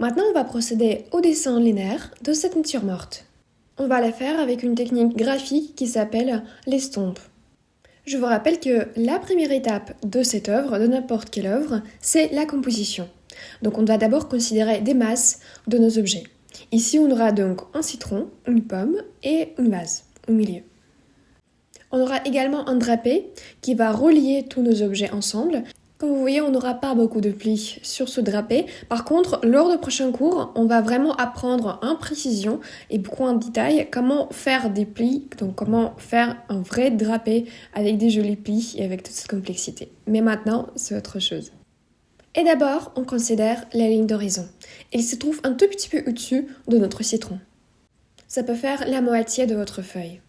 Maintenant, on va procéder au dessin linéaire de cette nature morte. On va la faire avec une technique graphique qui s'appelle l'estompe. Je vous rappelle que la première étape de cette œuvre, de n'importe quelle œuvre, c'est la composition. Donc on va d'abord considérer des masses de nos objets. Ici, on aura donc un citron, une pomme et une vase au milieu. On aura également un drapé qui va relier tous nos objets ensemble. Comme vous voyez, on n'aura pas beaucoup de plis sur ce drapé. Par contre, lors de prochains cours, on va vraiment apprendre en précision et beaucoup en détail comment faire des plis, donc comment faire un vrai drapé avec des jolis plis et avec toute cette complexité. Mais maintenant, c'est autre chose. Et d'abord, on considère la ligne d'horizon. Elle se trouve un tout petit peu au-dessus de notre citron. Ça peut faire la moitié de votre feuille.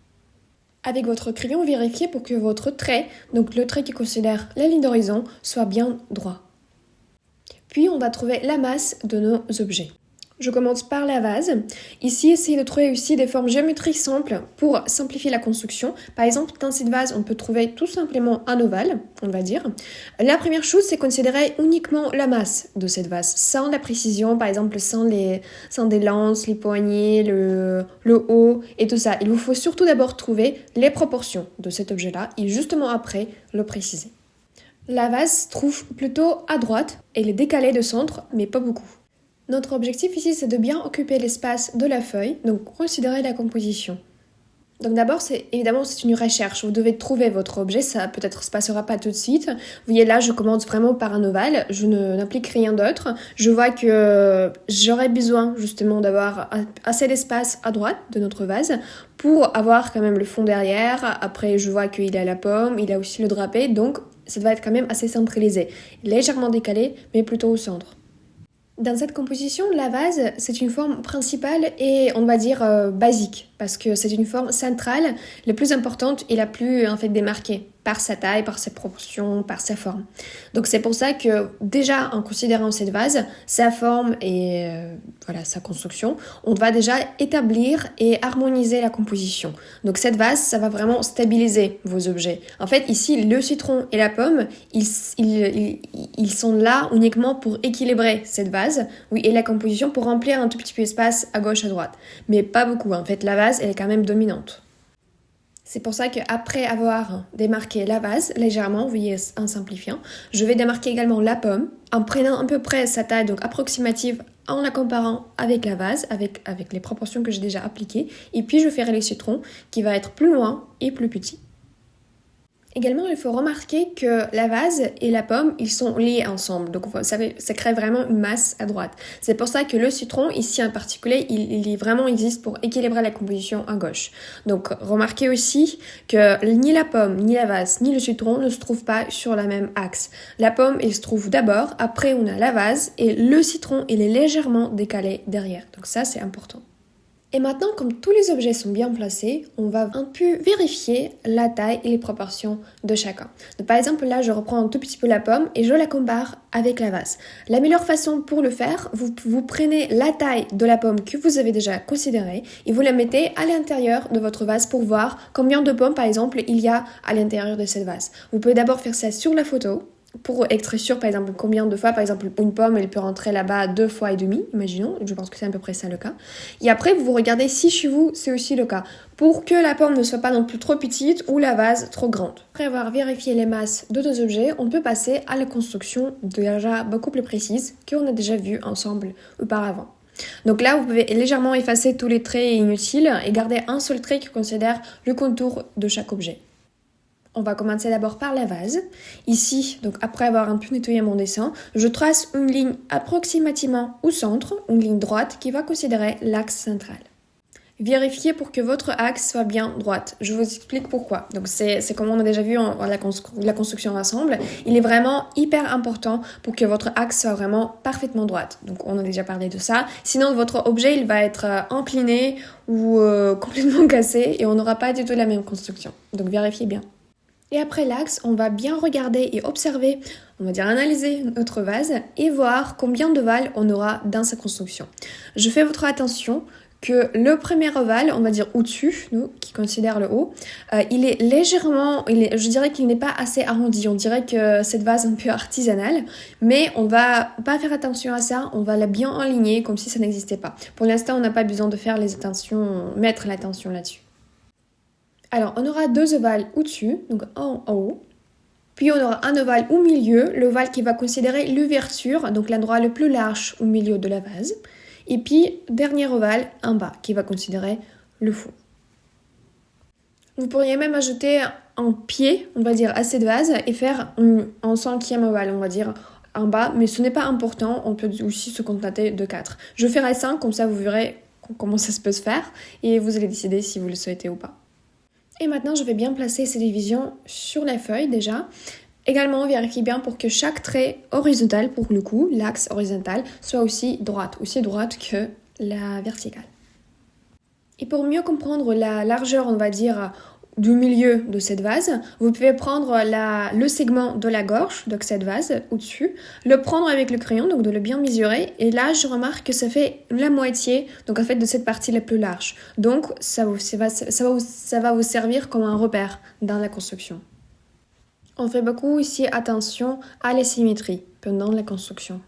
Avec votre crayon, vérifiez pour que votre trait, donc le trait qui considère la ligne d'horizon, soit bien droit. Puis on va trouver la masse de nos objets. Je commence par la vase. Ici, essayez de trouver aussi des formes géométriques simples pour simplifier la construction. Par exemple, dans cette vase, on peut trouver tout simplement un ovale, on va dire. La première chose, c'est considérer uniquement la masse de cette vase, sans la précision, par exemple, sans des lances, les poignées, le haut et tout ça. Il vous faut surtout d'abord trouver les proportions de cet objet-là et justement après le préciser. La vase se trouve plutôt à droite, elle est décalée de centre, mais pas beaucoup. Notre objectif ici, c'est de bien occuper l'espace de la feuille, donc considérer la composition. Donc d'abord, c'est une recherche. Vous devez trouver votre objet, ça peut-être se passera pas tout de suite. Vous voyez là, je commence vraiment par un ovale, je n'implique rien d'autre. Je vois que j'aurais besoin justement d'avoir assez d'espace à droite de notre vase pour avoir quand même le fond derrière. Après, je vois qu'il a la pomme, il a aussi le drapé, donc ça va être quand même assez centralisé. Légèrement décalé, mais plutôt au centre. Dans cette composition, la vase, c'est une forme principale et on va dire basique, parce que c'est une forme centrale, la plus importante et la plus en fait démarquée par sa taille, par ses proportions, par sa forme. Donc c'est pour ça que déjà en considérant cette vase, sa forme et sa construction, on va déjà établir et harmoniser la composition. Donc cette vase, ça va vraiment stabiliser vos objets. En fait ici, le citron et la pomme, ils sont là uniquement pour équilibrer cette vase, oui, et la composition pour remplir un tout petit peu d'espace à gauche, à droite. Mais pas beaucoup, en fait la vase, elle est quand même dominante. C'est pour ça qu'après avoir démarqué la vase, légèrement, vous voyez en simplifiant, je vais démarquer également la pomme en prenant à peu près sa taille, donc approximative, en la comparant avec la vase, avec les proportions que j'ai déjà appliquées. Et puis je ferai le citron qui va être plus loin et plus petit. Également, il faut remarquer que la vase et la pomme, ils sont liés ensemble. Donc, ça crée vraiment une masse à droite. C'est pour ça que le citron, ici en particulier, il vraiment existe pour équilibrer la composition à gauche. Donc, remarquez aussi que ni la pomme, ni la vase, ni le citron ne se trouvent pas sur la même axe. La pomme, elle se trouve d'abord, après on a la vase, et le citron, il est légèrement décalé derrière. Donc ça, c'est important. Et maintenant, comme tous les objets sont bien placés, on va un peu vérifier la taille et les proportions de chacun. Donc, par exemple, là, je reprends un tout petit peu la pomme et je la compare avec la vase. La meilleure façon pour le faire, vous prenez la taille de la pomme que vous avez déjà considérée et vous la mettez à l'intérieur de votre vase pour voir combien de pommes, par exemple, il y a à l'intérieur de cette vase. Vous pouvez d'abord faire ça sur la photo, pour être sûr, par exemple, combien de fois, par exemple, une pomme, elle peut rentrer là-bas 2 fois et demi, imaginons, je pense que c'est à peu près ça le cas. Et après, vous regardez si chez vous, c'est aussi le cas, pour que la pomme ne soit pas non plus trop petite ou la vase trop grande. Après avoir vérifié les masses de nos objets, on peut passer à la construction déjà beaucoup plus précise qu'on a déjà vu ensemble auparavant. Donc là, vous pouvez légèrement effacer tous les traits inutiles et garder un seul trait qui considère le contour de chaque objet. On va commencer d'abord par la vase. Ici, donc après avoir un peu nettoyé mon dessin, je trace une ligne approximativement au centre, une ligne droite qui va considérer l'axe central. Vérifiez pour que votre axe soit bien droite. Je vous explique pourquoi. Donc c'est comme on a déjà vu la construction ensemble. Il est vraiment hyper important pour que votre axe soit vraiment parfaitement droite. Donc on a déjà parlé de ça. Sinon votre objet il va être incliné ou complètement cassé et on n'aura pas du tout la même construction. Donc vérifiez bien. Et après l'axe, on va bien regarder et observer, on va dire analyser notre vase et voir combien de valves on aura dans sa construction. Je fais votre attention que le premier ovale, on va dire au-dessus, nous qui considère le haut, il est légèrement, je dirais qu'il n'est pas assez arrondi. On dirait que cette vase est un peu artisanale, mais on va pas faire attention à ça, on va la bien aligner comme si ça n'existait pas. Pour l'instant, on n'a pas besoin de faire mettre l'attention là-dessus. Alors, on aura 2 ovales au-dessus, donc en haut. Puis on aura un ovale au milieu, l'ovale qui va considérer l'ouverture, donc l'endroit le plus large au milieu de la vase. Et puis, dernier ovale en bas, qui va considérer le fond. Vous pourriez même ajouter un pied, on va dire, à cette vase et faire un 5e ovale, on va dire, en bas. Mais ce n'est pas important, on peut aussi se contenter de 4. Je ferai 5, comme ça vous verrez comment ça peut se faire. Et vous allez décider si vous le souhaitez ou pas. Et maintenant, je vais bien placer ces divisions sur la feuille déjà. Également, vérifiez bien pour que chaque trait horizontal, pour le coup, l'axe horizontal, soit aussi droite que la verticale. Et pour mieux comprendre la largeur, on va dire, du milieu de cette vase, vous pouvez prendre le segment de la gorge, donc cette vase au-dessus, le prendre avec le crayon, donc de le bien mesurer. Et là, je remarque que ça fait la moitié, donc en fait, de cette partie la plus large. Donc, ça va vous servir comme un repère dans la construction. On fait beaucoup ici attention à la symétrie pendant la construction.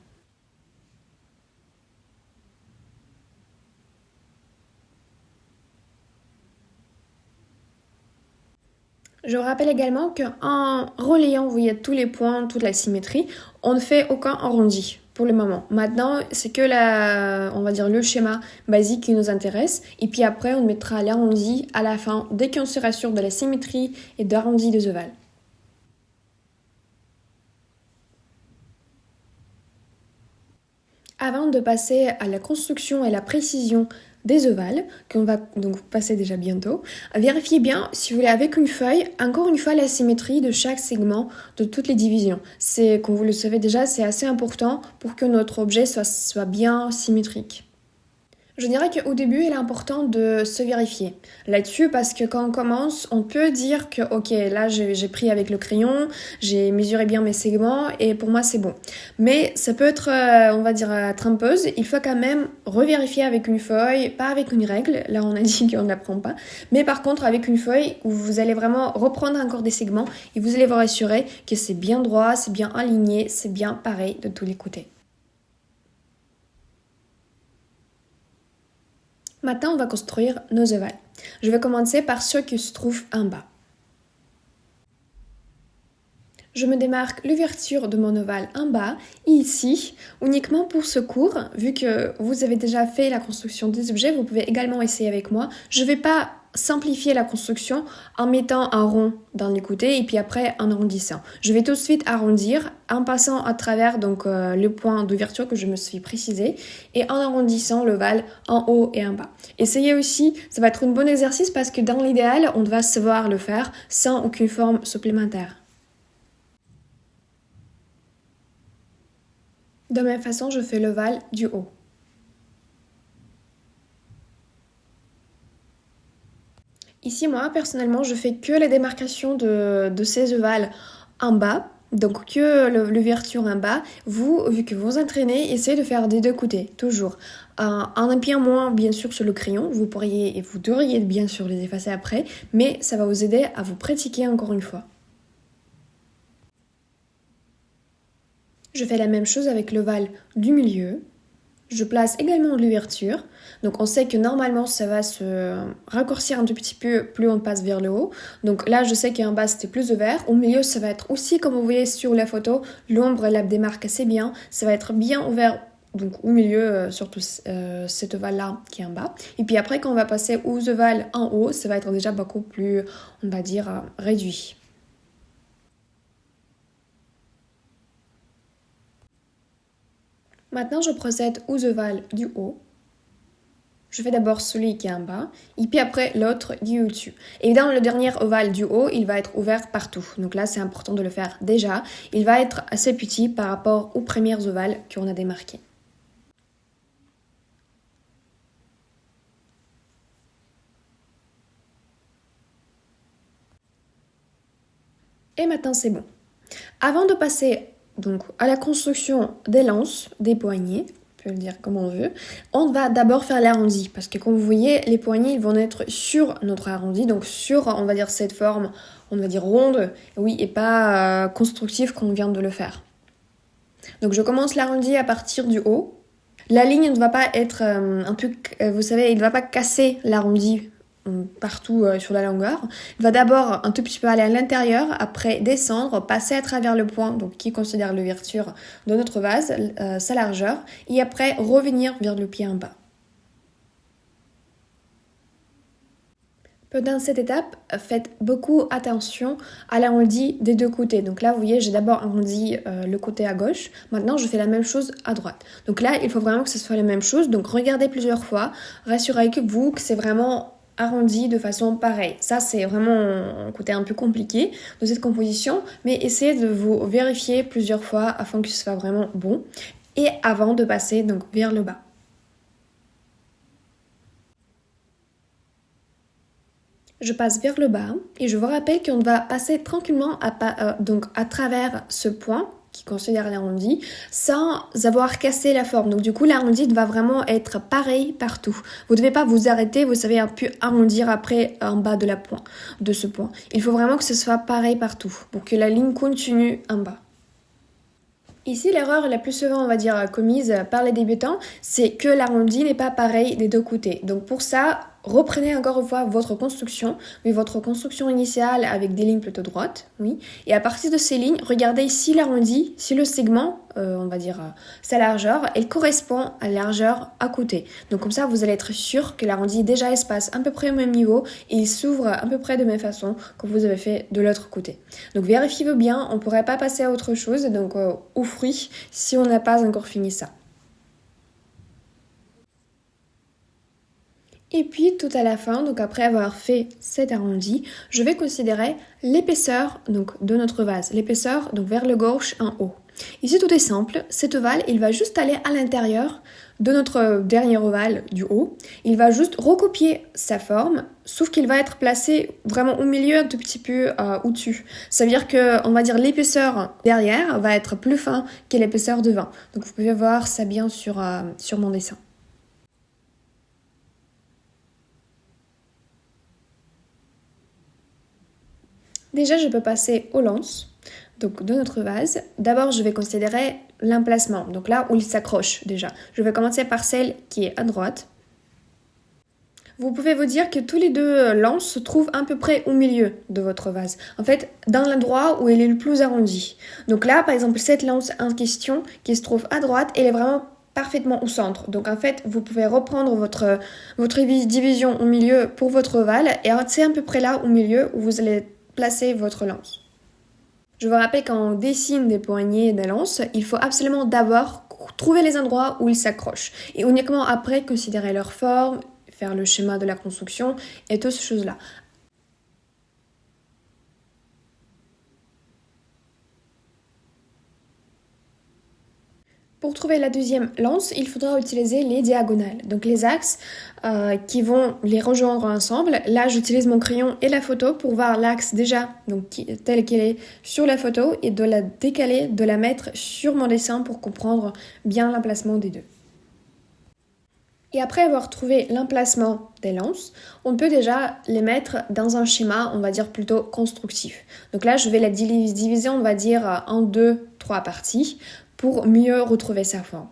Je vous rappelle également qu'en relayant, vous voyez, tous les points, toute la symétrie, on ne fait aucun arrondi pour le moment. Maintenant, c'est que on va dire le schéma basique qui nous intéresse. Et puis après, on mettra l'arrondi à la fin, dès qu'on sera sûr de la symétrie et d'arrondi des ovales. Avant de passer à la construction et la précision des ovales, qu'on va donc passer déjà bientôt, vérifiez bien, si vous voulez, avec une feuille, encore une fois, la symétrie de chaque segment de toutes les divisions. C'est, comme vous le savez déjà, c'est assez important pour que notre objet soit bien symétrique. Je dirais qu'au début, il est important de se vérifier là-dessus parce que quand on commence, on peut dire que ok, là j'ai pris avec le crayon, j'ai mesuré bien mes segments et pour moi c'est bon. Mais ça peut être, on va dire, trompeuse. Il faut quand même revérifier avec une feuille, pas avec une règle, là on a dit qu'on ne la prend pas, mais par contre avec une feuille où vous allez vraiment reprendre encore des segments et vous allez vous rassurer que c'est bien droit, c'est bien aligné, c'est bien pareil de tous les côtés. Maintenant, on va construire nos ovales. Je vais commencer par ceux qui se trouvent en bas. Je me démarque l'ouverture de mon ovale en bas, et ici, uniquement pour ce cours, vu que vous avez déjà fait la construction des objets, vous pouvez également essayer avec moi. Je ne vais pas simplifier la construction en mettant un rond dans les côtés et puis après en arrondissant. Je vais tout de suite arrondir en passant à travers donc le point d'ouverture que je me suis précisé et en arrondissant l'ovale en haut et en bas. Essayez aussi, ça va être un bon exercice parce que dans l'idéal, on va savoir le faire sans aucune forme supplémentaire. De la même façon, je fais l'ovale du haut. Ici, moi, personnellement, je fais que la démarcation de ces ovales en bas, donc que l'ouverture en bas. Vous, vu que vous entraînez, essayez de faire des deux côtés, toujours. En appuyant moins, bien sûr, sur le crayon, vous pourriez et vous devriez bien sûr les effacer après, mais ça va vous aider à vous pratiquer encore une fois. Je fais la même chose avec l'ovale du milieu. Je place également l'ouverture. Donc on sait que normalement ça va se raccourcir un tout petit peu plus on passe vers le haut. Donc là je sais qu'en bas c'était plus ouvert. Au milieu ça va être aussi comme vous voyez sur la photo. L'ombre la démarque assez bien. Ça va être bien ouvert. Donc au milieu, surtout cet ovale-là qui est en bas. Et puis après quand on va passer aux ovales en haut, ça va être déjà beaucoup plus, on va dire, réduit. Maintenant, je procède aux ovales du haut. Je fais d'abord celui qui est en bas, et puis après l'autre du au-dessus. Évidemment, le dernier ovale du haut, il va être ouvert partout. Donc là, c'est important de le faire déjà. Il va être assez petit par rapport aux premières ovales qu'on a démarquées. Et maintenant, c'est bon. Avant de passer donc à la construction des lances, des poignées, peut le dire comme on veut. On va d'abord faire l'arrondi parce que comme vous voyez, les poignées ils vont être sur notre arrondi, donc sur, on va dire, cette forme, on va dire ronde, oui, et pas constructive comme on vient de le faire. Donc je commence l'arrondi à partir du haut. La ligne ne va pas être un peu, vous savez, il ne va pas casser l'arrondi partout sur la longueur. Il va d'abord un tout petit peu aller à l'intérieur, après descendre, passer à travers le point, donc qui considère l'ouverture de notre vase, sa largeur, et après revenir vers le pied en bas. Pendant cette étape, faites beaucoup attention à l'arrondi des deux côtés. Donc là, vous voyez, j'ai d'abord arrondi le côté à gauche. Maintenant, je fais la même chose à droite. Donc là, il faut vraiment que ce soit la même chose. Donc regardez plusieurs fois. Rassurez-vous que c'est vraiment arrondi de façon pareille. Ça, c'est vraiment un côté un peu compliqué de cette composition. Mais essayez de vous vérifier plusieurs fois afin que ce soit vraiment bon. Et avant de passer donc vers le bas. Je passe vers le bas et je vous rappelle qu'on va passer tranquillement donc à travers ce point qui considère l'arrondi sans avoir cassé la forme. Donc du coup l'arrondi va vraiment être pareil partout. Vous ne devez pas vous arrêter, vous savez, pu arrondir après en bas de ce point. Il faut vraiment que ce soit pareil partout pour que la ligne continue en bas. Ici, l'erreur la plus souvent, on va dire, commise par les débutants, c'est que l'arrondi n'est pas pareil des deux côtés. Donc pour ça, reprenez encore une fois votre construction, oui, votre construction initiale avec des lignes plutôt droites, oui. Et à partir de ces lignes, regardez si l'arrondi, si le segment, on va dire sa largeur, elle correspond à la largeur à côté. Donc comme ça, vous allez être sûr que l'arrondi déjà espace à peu près au même niveau et il s'ouvre à peu près de la même façon que vous avez fait de l'autre côté. Donc vérifiez-vous bien, on ne pourrait pas passer à autre chose, donc aux fruits, si on n'a pas encore fini ça. Et puis tout à la fin, donc après avoir fait cet arrondi, je vais considérer l'épaisseur donc de notre vase, l'épaisseur donc vers le gauche en haut. Ici tout est simple, cet ovale il va juste aller à l'intérieur de notre dernier ovale du haut, il va juste recopier sa forme, sauf qu'il va être placé vraiment au milieu un tout petit peu au-dessus. Ça veut dire que, on va dire, l'épaisseur derrière va être plus fin que l'épaisseur devant. Donc vous pouvez voir ça bien sur mon dessin. Déjà, je peux passer aux lances donc de notre vase. D'abord, je vais considérer l'emplacement, donc là où il s'accroche déjà. Je vais commencer par celle qui est à droite. Vous pouvez vous dire que tous les deux lances se trouvent à peu près au milieu de votre vase. En fait, dans l'endroit où elle est le plus arrondi. Donc là, par exemple, cette lance en question qui se trouve à droite, elle est vraiment parfaitement au centre. Donc en fait, vous pouvez reprendre votre division au milieu pour votre ovale et c'est à peu près là au milieu où vous allez placer votre lance. Je vous rappelle quand on dessine des poignées et des lances, il faut absolument d'abord trouver les endroits où ils s'accrochent et uniquement après considérer leur forme, faire le schéma de la construction et toutes ces choses-là. Pour trouver la deuxième lance, il faudra utiliser les diagonales, donc les axes qui vont les rejoindre ensemble. Là, j'utilise mon crayon et la photo pour voir l'axe déjà donc, tel qu'il est sur la photo et de la décaler, de la mettre sur mon dessin pour comprendre bien l'emplacement des deux. Et après avoir trouvé l'emplacement des lances, on peut déjà les mettre dans un schéma, on va dire plutôt constructif. Donc là, je vais la diviser, on va dire, en 2-3 parties pour mieux retrouver sa forme.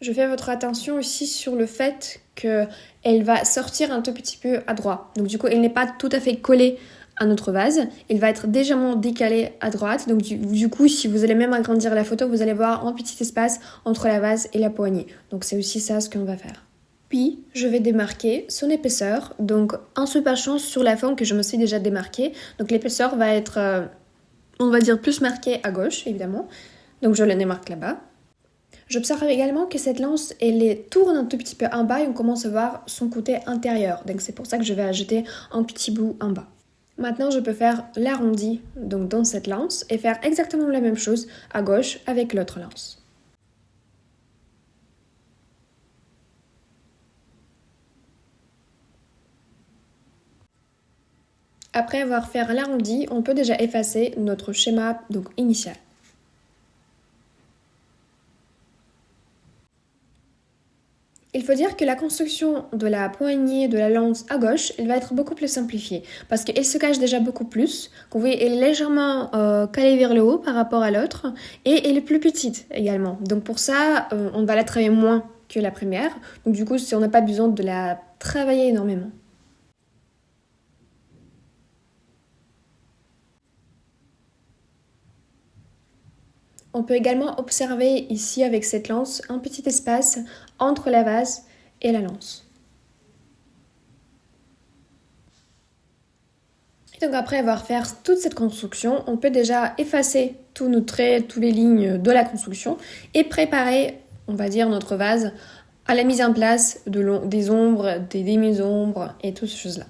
Je fais votre attention aussi sur le fait qu'elle va sortir un tout petit peu à droite. Donc du coup, elle n'est pas tout à fait collée à notre vase. Elle va être légèrement décalée à droite. Donc du coup, si vous allez même agrandir la photo, vous allez voir un petit espace entre la vase et la poignée. Donc c'est aussi ça ce qu'on va faire. Puis, je vais démarquer son épaisseur, donc en se penchant sur la forme que je me suis déjà démarquée. Donc l'épaisseur va être, on va dire, plus marquée à gauche, évidemment. Donc je la démarque là-bas. J'observe également que cette lance, elle tourne un tout petit peu en bas et on commence à voir son côté intérieur. Donc c'est pour ça que je vais ajouter un petit bout en bas. Maintenant, je peux faire l'arrondi donc dans cette lance et faire exactement la même chose à gauche avec l'autre lance. Après avoir fait l'arrondi, on peut déjà effacer notre schéma donc initial. Il faut dire que la construction de la poignée de la lance à gauche, elle va être beaucoup plus simplifiée parce qu'elle se cache déjà beaucoup plus. Vous voyez, elle est légèrement calée vers le haut par rapport à l'autre et elle est plus petite également. Donc pour ça, on va la travailler moins que la première. Donc du coup, si on n'a pas besoin de la travailler énormément. On peut également observer ici avec cette lance un petit espace entre la vase et la lance. Et donc après avoir fait toute cette construction, on peut déjà effacer tous nos traits, toutes les lignes de la construction et préparer, on va dire, notre vase à la mise en place des ombres, des demi-ombres et toutes ces choses-là.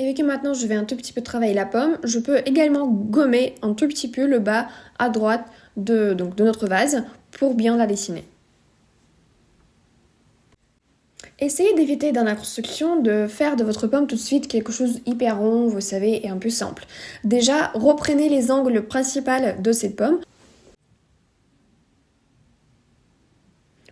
Et vu que maintenant je vais un tout petit peu travailler la pomme, je peux également gommer un tout petit peu le bas à droite de notre vase pour bien la dessiner. Essayez d'éviter dans la construction de faire de votre pomme tout de suite quelque chose hyper rond, vous savez, et un peu simple. Déjà, reprenez les angles principaux de cette pomme.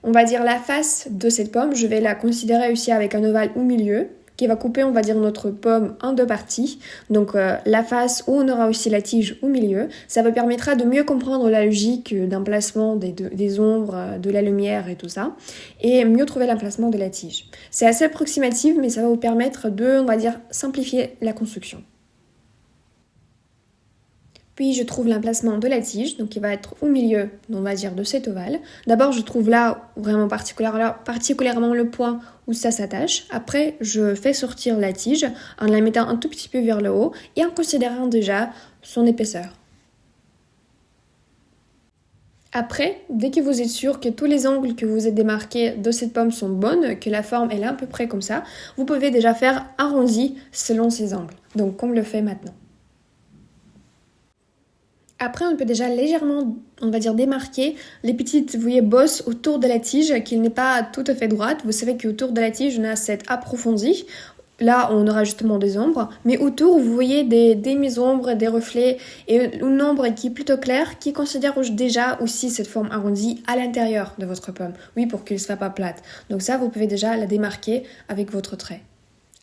On va dire la face de cette pomme, je vais la considérer aussi avec un ovale au milieu qui va couper, on va dire, notre pomme en deux parties. Donc la face où on aura aussi la tige au milieu. Ça vous permettra de mieux comprendre la logique d'emplacement des ombres, de la lumière et tout ça. Et mieux trouver l'emplacement de la tige. C'est assez approximatif, mais ça va vous permettre de, on va dire, simplifier la construction. Puis je trouve l'emplacement de la tige, donc il va être au milieu, on va dire, de cet ovale. D'abord, je trouve là vraiment particulièrement le point où ça s'attache. Après, je fais sortir la tige en la mettant un tout petit peu vers le haut et en considérant déjà son épaisseur. Après, dès que vous êtes sûr que tous les angles que vous avez démarqués de cette pomme sont bonnes, que la forme elle est à peu près comme ça, vous pouvez déjà faire arrondi selon ces angles. Donc, comme le fait maintenant. Après, on peut déjà légèrement, on va dire, démarquer les petites, vous voyez, bosses autour de la tige, qui n'est pas tout à fait droite. Vous savez qu'autour de la tige, on a cette approfondie. Là, on aura justement des ombres. Mais autour, vous voyez des demi-ombres, des reflets et une ombre qui est plutôt claire, qui considère déjà aussi cette forme arrondie à l'intérieur de votre pomme. Oui, pour qu'elle ne soit pas plate. Donc ça, vous pouvez déjà la démarquer avec votre trait.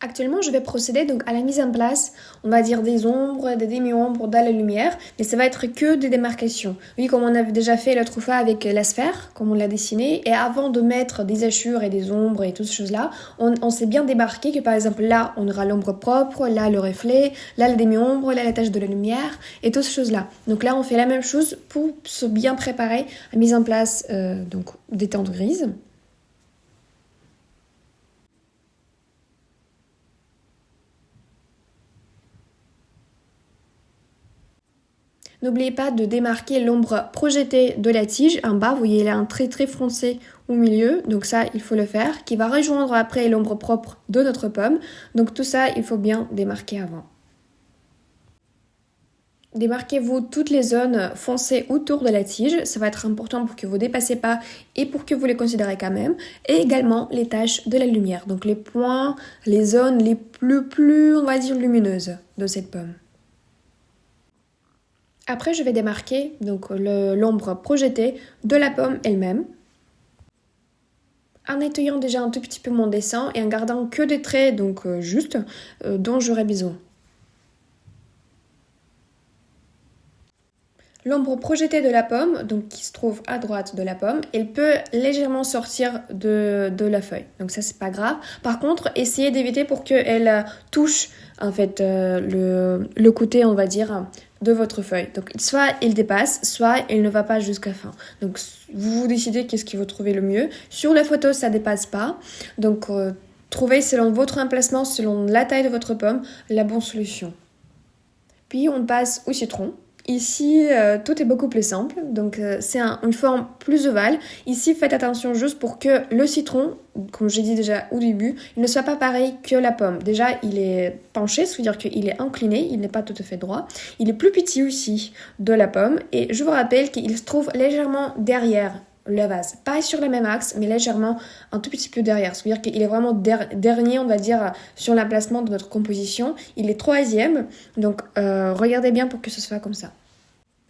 Actuellement, je vais procéder donc à la mise en place, on va dire des ombres, des demi-ombres dans la lumière, mais ça va être que des démarcations. Oui, comme on avait déjà fait l'autre fois avec la sphère, comme on l'a dessiné, et avant de mettre des hachures et des ombres et toutes ces choses-là, on s'est bien démarqué que par exemple là, on aura l'ombre propre, là le reflet, là la demi-ombre, là la tache de la lumière, et toutes ces choses-là. Donc là, on fait la même chose pour se bien préparer à la mise en place donc des teintes grises. N'oubliez pas de démarquer l'ombre projetée de la tige en bas. Vous voyez, il y a un trait très foncé au milieu, donc ça, il faut le faire, qui va rejoindre après l'ombre propre de notre pomme. Donc tout ça, il faut bien démarquer avant. Démarquez-vous toutes les zones foncées autour de la tige, ça va être important pour que vous ne dépassez pas et pour que vous les considérez quand même. Et également les taches de la lumière, donc les points, les zones les plus on va dire, lumineuses de cette pomme. Après, je vais démarquer donc l'ombre projetée de la pomme elle-même, en nettoyant déjà un tout petit peu mon dessin et en gardant que des traits donc justes dont j'aurai besoin. L'ombre projetée de la pomme, donc qui se trouve à droite de la pomme, elle peut légèrement sortir de la feuille. Donc ça, c'est pas grave. Par contre, essayez d'éviter pour qu'elle touche en fait le côté, on va dire, de votre feuille. Donc soit il dépasse, soit il ne va pas jusqu'à la fin. Donc vous décidez qu'est-ce qui vous trouvez le mieux. Sur la photo, ça dépasse pas. Donc trouvez selon votre emplacement, selon la taille de votre pomme, la bonne solution. Puis on passe au citron. Ici, tout est beaucoup plus simple, donc c'est une forme plus ovale. Ici, faites attention juste pour que le citron, comme j'ai dit déjà au début, il ne soit pas pareil que la pomme. Déjà, il est penché, c'est-à-dire qu'il est incliné, il n'est pas tout à fait droit. Il est plus petit aussi de la pomme, et je vous rappelle qu'il se trouve légèrement derrière le vase. Pas sur le même axe, mais légèrement un tout petit peu derrière. C'est-à-dire qu'il est vraiment dernier, on va dire, sur l'emplacement de notre composition. Il est troisième, donc regardez bien pour que ce soit comme ça.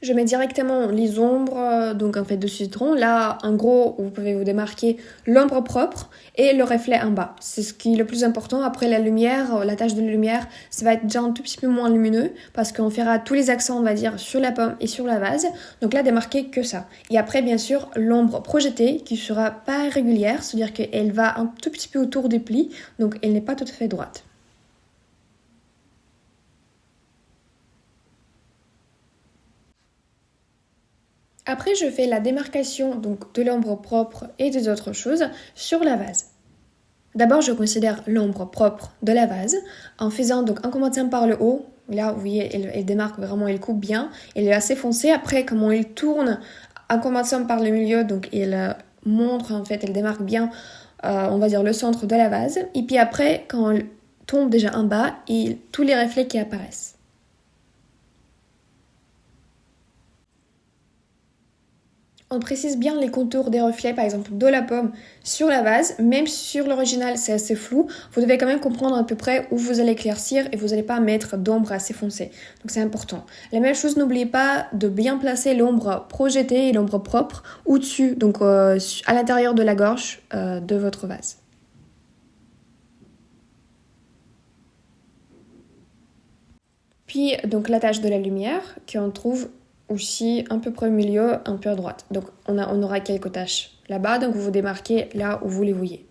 Je mets directement les ombres, donc en fait de citron. Là, en gros, vous pouvez vous démarquer l'ombre propre et le reflet en bas. C'est ce qui est le plus important. Après la lumière, la tache de lumière, ça va être déjà un tout petit peu moins lumineux parce qu'on fera tous les accents, on va dire, sur la pomme et sur la vase. Donc là, démarquez que ça. Et après, bien sûr, l'ombre projetée qui sera pas régulière, c'est-à-dire qu'elle va un tout petit peu autour des plis, donc elle n'est pas tout à fait droite. Après, je fais la démarcation donc, de l'ombre propre et des autres choses sur la vase. D'abord, je considère l'ombre propre de la vase en commençant par le haut. Là, vous voyez, elle démarque vraiment, elle coupe bien. Elle est assez foncée. Après, comment elle tourne en commençant par le milieu, donc elle montre, en fait, elle démarque bien, on va dire, le centre de la vase. Et puis après, quand elle tombe déjà en bas, et tous les reflets qui apparaissent. On précise bien les contours des reflets, par exemple de la pomme sur la vase, même sur l'original c'est assez flou, vous devez quand même comprendre à peu près où vous allez éclaircir et vous n'allez pas mettre d'ombre assez foncée. Donc c'est important. La même chose, n'oubliez pas de bien placer l'ombre projetée et l'ombre propre au-dessus, donc à l'intérieur de la gorge de votre vase. Puis donc la tache de la lumière qu'on trouve aussi un peu près au milieu, un peu à droite. Donc on aura quelques taches là-bas, donc vous vous démarquez là où vous les voyez.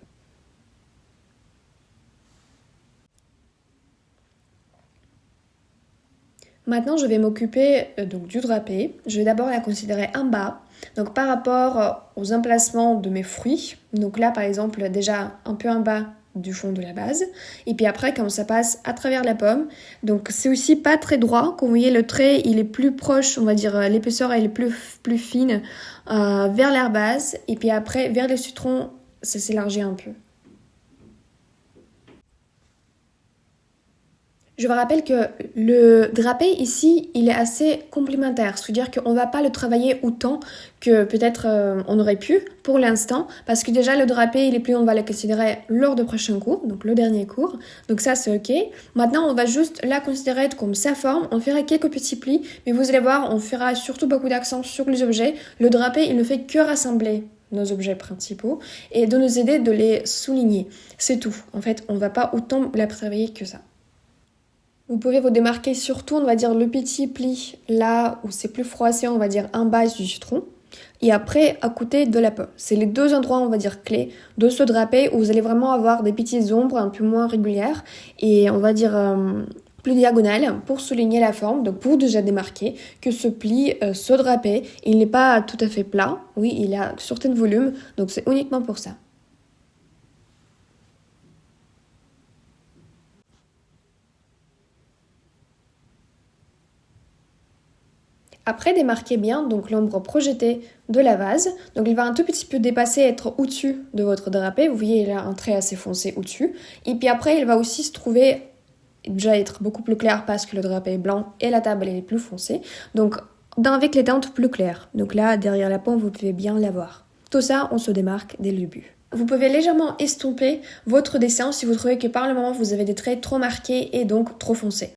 Maintenant, je vais m'occuper donc du drapé. Je vais d'abord la considérer en bas, donc par rapport aux emplacements de mes fruits. Donc là, par exemple, déjà un peu en bas du fond de la base. Et puis après, quand ça passe à travers la pomme, donc c'est aussi pas très droit. Comme vous voyez, le trait, il est plus proche, on va dire, l'épaisseur, elle est plus fine vers la base. Et puis après, vers le citron, ça s'élargit un peu. Je vous rappelle que le drapé ici, il est assez complémentaire, c'est-à-dire qu'on ne va pas le travailler autant que peut-être on aurait pu pour l'instant, parce que déjà le drapé, il est plus, on va le considérer lors de prochain cours, donc le dernier cours, donc ça c'est ok. Maintenant on va juste la considérer comme sa forme, on fera quelques petits plis, mais vous allez voir, on fera surtout beaucoup d'accent sur les objets. Le drapé, il ne fait que rassembler nos objets principaux et de nous aider de les souligner. C'est tout, en fait, on ne va pas autant la travailler que ça. Vous pouvez vous démarquer surtout, on va dire, le petit pli là où c'est plus froissé, on va dire en bas du citron. Et après, à côté de la pomme. C'est les deux endroits, on va dire, clés de ce drapé où vous allez vraiment avoir des petites ombres un peu moins régulières et on va dire plus diagonales pour souligner la forme. Donc pour déjà démarquer que ce pli, ce drapé, il n'est pas tout à fait plat. Oui, il a certains volumes, donc c'est uniquement pour ça. Après, démarquez bien donc l'ombre projetée de la vase. Donc il va un tout petit peu dépasser, être au-dessus de votre drapé. Vous voyez, il a un trait assez foncé au-dessus. Et puis après, il va aussi se trouver, déjà être beaucoup plus clair parce que le drapé est blanc et la table elle est plus foncée. Donc avec les teintes plus claires. Donc là, derrière la pomme, vous pouvez bien la voir. Tout ça, on se démarque dès le début. Vous pouvez légèrement estomper votre dessin si vous trouvez que par le moment vous avez des traits trop marqués et donc trop foncés.